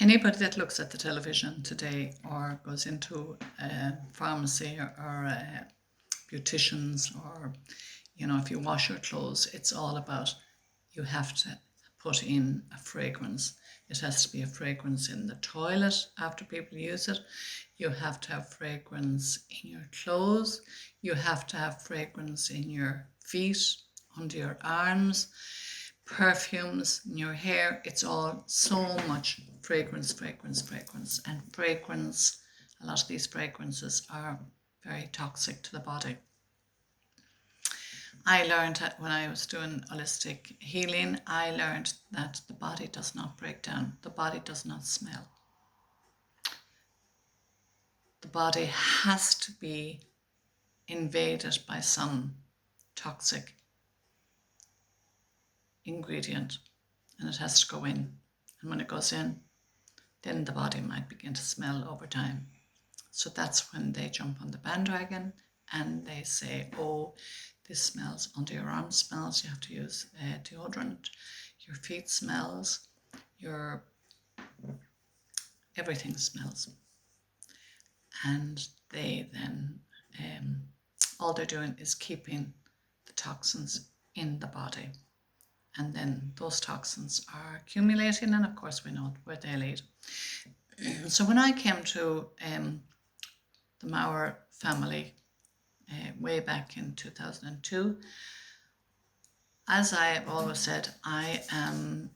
Anybody that looks at the television today or goes into a pharmacy or a beauticians, or if you wash your clothes, it's all about you have to put in a fragrance. It has to be a fragrance in the toilet after people use it. You have to have fragrance in your clothes. You have to have fragrance in your feet, under your arms, perfumes in your hair. It's all so much fragrance, fragrance, fragrance. And fragrance, a lot of these fragrances are very toxic to the body. I learned that when I was doing holistic healing, I learned that the body does not break down. The body does not smell. The body has to be invaded by some toxic ingredient, and it has to go in. And when it goes in, then the body might begin to smell over time. So that's when they jump on the bandwagon and they say, oh, this smells, under your arm smells, you have to use deodorant, your feet smells, your everything smells. And they then, all they're doing is keeping the toxins in the body. And then those toxins are accumulating, and of course we know where they lead. So when I came to the Mauer family way back in 2002, as I have always said, I am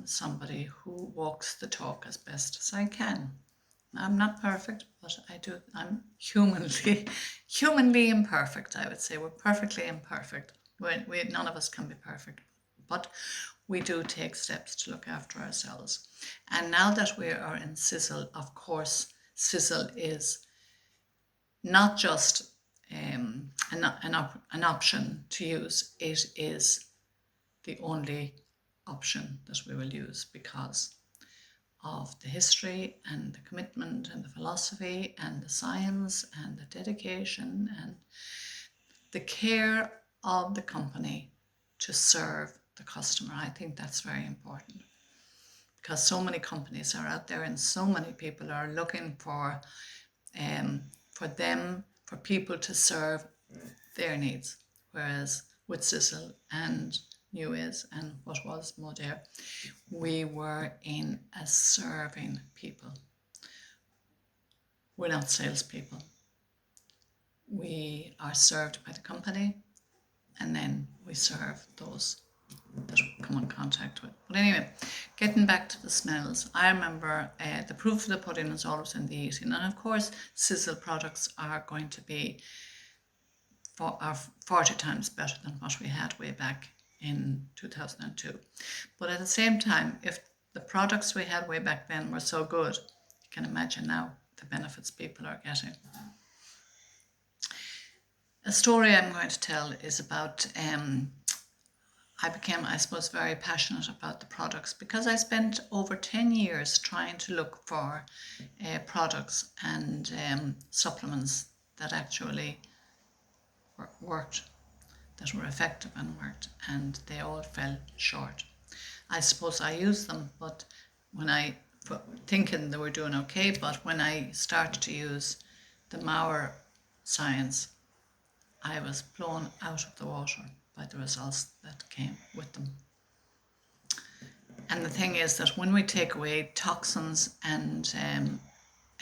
somebody who walks the talk as best as I can. I'm not perfect, but I'm humanly imperfect, I would say. We're perfectly imperfect. None of us can be perfect, but we do take steps to look after ourselves. And now that we are in Sizzle, of course, Sizzle is not just an option to use. It is the only option that we will use because of the history and the commitment and the philosophy and the science and the dedication and the care of the company to serve the customer. I think that's very important because so many companies are out there and so many people are looking for people to serve their needs. Whereas with Sizzle and Newiz and what was Modere, we were in a serving people. We're not salespeople. We are served by the company, and then we serve those that we come in contact with. But anyway, getting back to the smells, I remember the proof of the pudding is always in the eating. And of course, Sizzle products are going to be 40 times better than what we had way back in 2002. But at the same time, if the products we had way back then were so good, you can imagine now the benefits people are getting. A story I'm going to tell is about I became, I suppose, very passionate about the products because I spent over 10 years trying to look for products and supplements that actually worked, that were effective and worked, and they all fell short. I suppose I used them, but thinking they were doing okay, but when I started to use the Mauer science, I was blown out of the water by the results that came with them. And the thing is that when we take away toxins and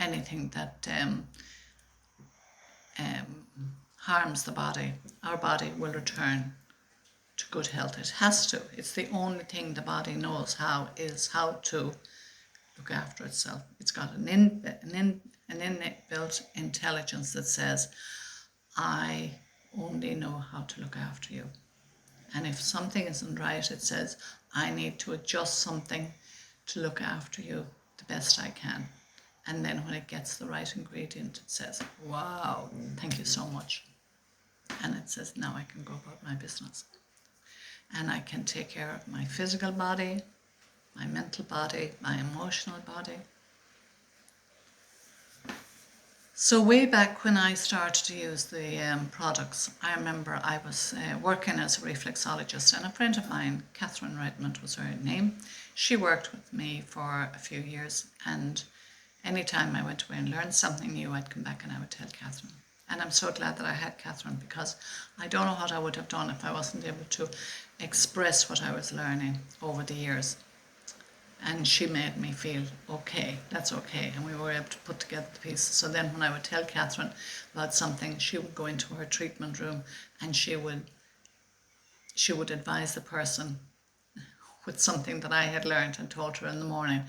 anything that harms the body, our body will return to good health. It has to. It's the only thing the body knows how to look after itself. It's got an inbuilt intelligence that says, I only know how to look after you. And if something isn't right, it says, I need to adjust something to look after you the best I can. And then when it gets the right ingredient, it says, wow, thank you so much. And it says, now I can go about my business. And I can take care of my physical body, my mental body, my emotional body. So way back when I started to use the products, I remember I was working as a reflexologist, and a friend of mine, Catherine Redmond was her name, she worked with me for a few years, and anytime I went away and learned something new, I'd come back and I would tell Catherine. And I'm so glad that I had Catherine, because I don't know what I would have done if I wasn't able to express what I was learning over the years. And she made me feel okay, that's okay. And we were able to put together the pieces. So then when I would tell Catherine about something, she would go into her treatment room and she would advise the person with something that I had learned and told her in the morning.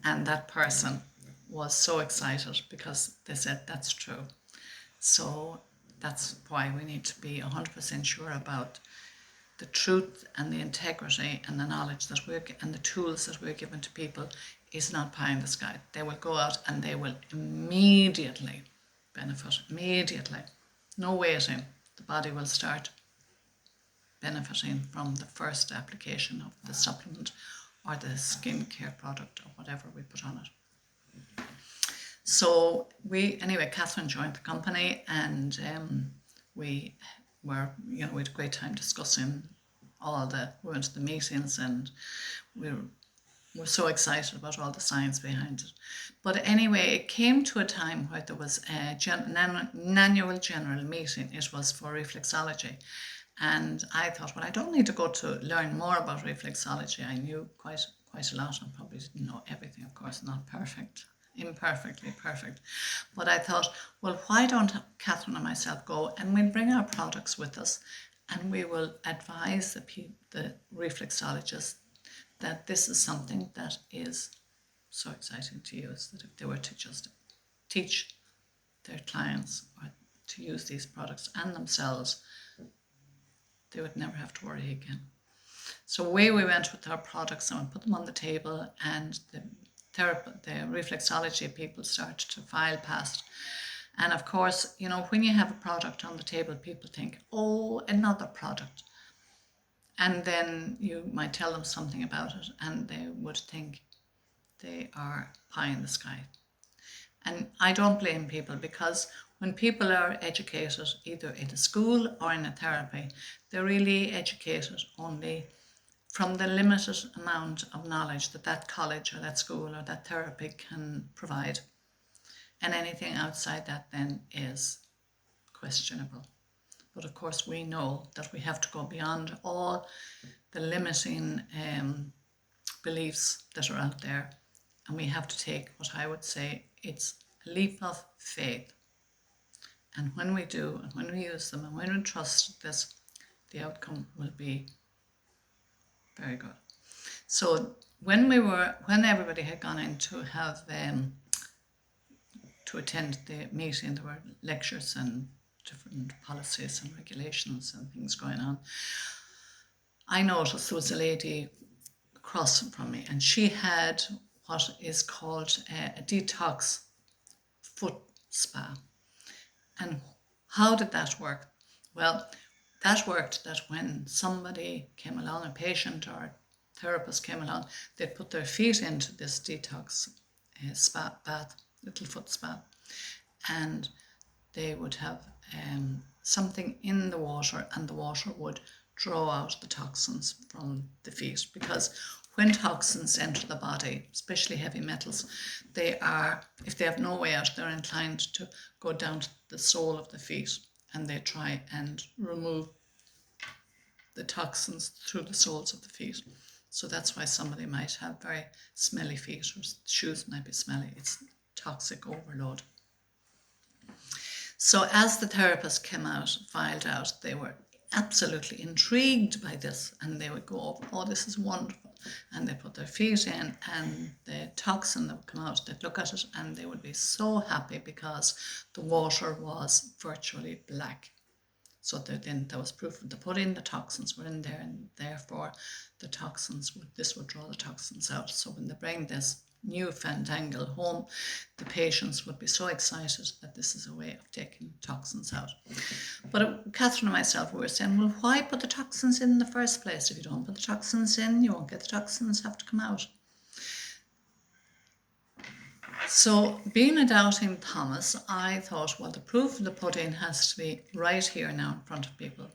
And that person was so excited because they said, that's true. So that's why we need to be 100% sure about the truth and the integrity and the knowledge that and the tools that we're given to people is not pie in the sky. They will go out and they will immediately benefit, immediately. No waiting. The body will start benefiting from the first application of the supplement or the skincare product or whatever we put on it. So Catherine joined the company, and we had a great time discussing we went to the meetings, and we were so excited about all the science behind it. But anyway, it came to a time where there was an annual general meeting. It was for reflexology. And I thought, well, I don't need to go to learn more about reflexology. I knew quite a lot, and probably didn't know everything, of course, not perfect. Imperfectly perfect. But I thought, well, why don't Catherine and myself go and we'll bring our products with us, and we will advise the reflexologists that this is something that is so exciting to use, that if they were to just teach their clients or to use these products and themselves, they would never have to worry again. So away we went with our products, and we put them on the table, and the reflexology people started to file past. And of course, when you have a product on the table, people think, oh, another product. And then you might tell them something about it, and they would think they are pie in the sky. And I don't blame people, because when people are educated, either in a school or in a therapy, they're really educated only from the limited amount of knowledge that college or that school or that therapy can provide. And anything outside that then is questionable. But of course, we know that we have to go beyond all the limiting beliefs that are out there. And we have to take what I would say, it's a leap of faith. And when we do, and when we use them, and when we trust this, the outcome will be very good. So when everybody had gone in to have to attend the meeting, there were lectures and different policies and regulations and things going on. I noticed there was a lady across from me, and she had what is called a detox foot spa. And how did that work? Well, that worked that when somebody came along, a patient or therapist came along, they'd put their feet into this detox spa bath, little foot spa, and they would have something in the water, and the water would draw out the toxins from the feet. Because when toxins enter the body, especially heavy metals, if they have no way out, they're inclined to go down to the sole of the feet, and they try and remove the toxins through the soles of the feet. So that's why somebody might have very smelly feet, or shoes might be smelly. It's toxic overload. So as the therapist came out, filed out, they were absolutely intrigued by this, and they would go over, oh, this is wonderful. And they put their feet in, and the toxin that would come out, they'd look at it, and they would be so happy because the water was virtually black. So then there was proof that they put in the toxins were in there, and therefore this would draw the toxins out. So when they bring this new fandangle home, the patients would be so excited that this is a way of taking toxins out. But Catherine and myself, we were saying, well, why put the toxins in the first place? If you don't put the toxins in, you won't get the toxins, have to come out. So, being a doubting Thomas, I thought, well, the proof of the pudding has to be right here now in front of people.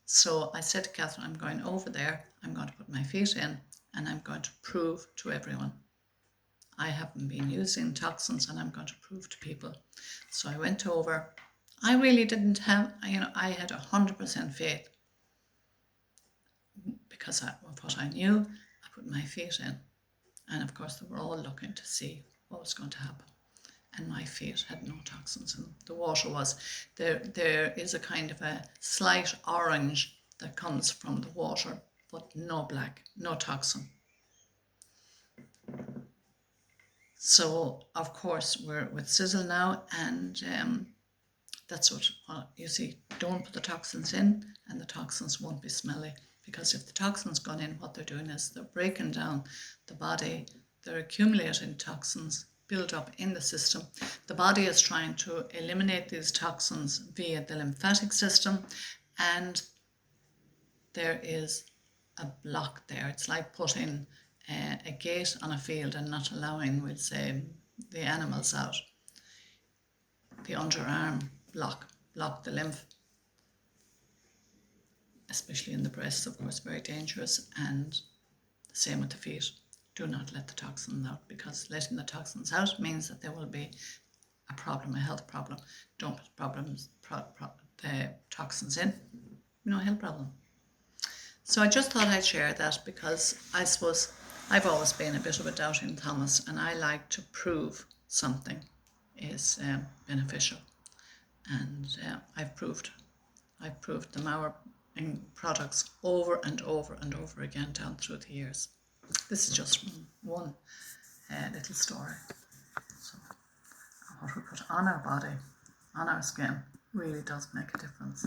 So I said to Catherine, I'm going over there, I'm going to put my feet in, and I'm going to prove to everyone I haven't been using toxins, and I'm going to prove to people. So I went over. I really didn't have, I had 100% faith because of what I knew. I put my feet in, and of course they were all looking to see what was going to happen. And my feet had no toxins, and the water was there is a kind of a slight orange that comes from the water, but no black, no toxin. So of course we're with Sizzle now, and that's what you see. Don't put the toxins in, and the toxins won't be smelly, because if the toxins gone in, what they're doing is they're breaking down the body, they're accumulating toxins, build up in the system. The body is trying to eliminate these toxins via the lymphatic system, and there is a block there. It's like putting a gate on a field and not allowing, we'll say, the animals out. The underarm block the lymph, especially in the breasts, of course, very dangerous, and the same with the feet. Do not let the toxins out, because letting the toxins out means that there will be a problem, a health problem. Don't put the toxins in, no health problem. So I just thought I'd share that, because I suppose I've always been a bit of a doubting Thomas, and I like to prove something is beneficial, and I've proved the Mauer products over and over and over again down through the years. This is just one little story. So what we put on our body, on our skin, really does make a difference.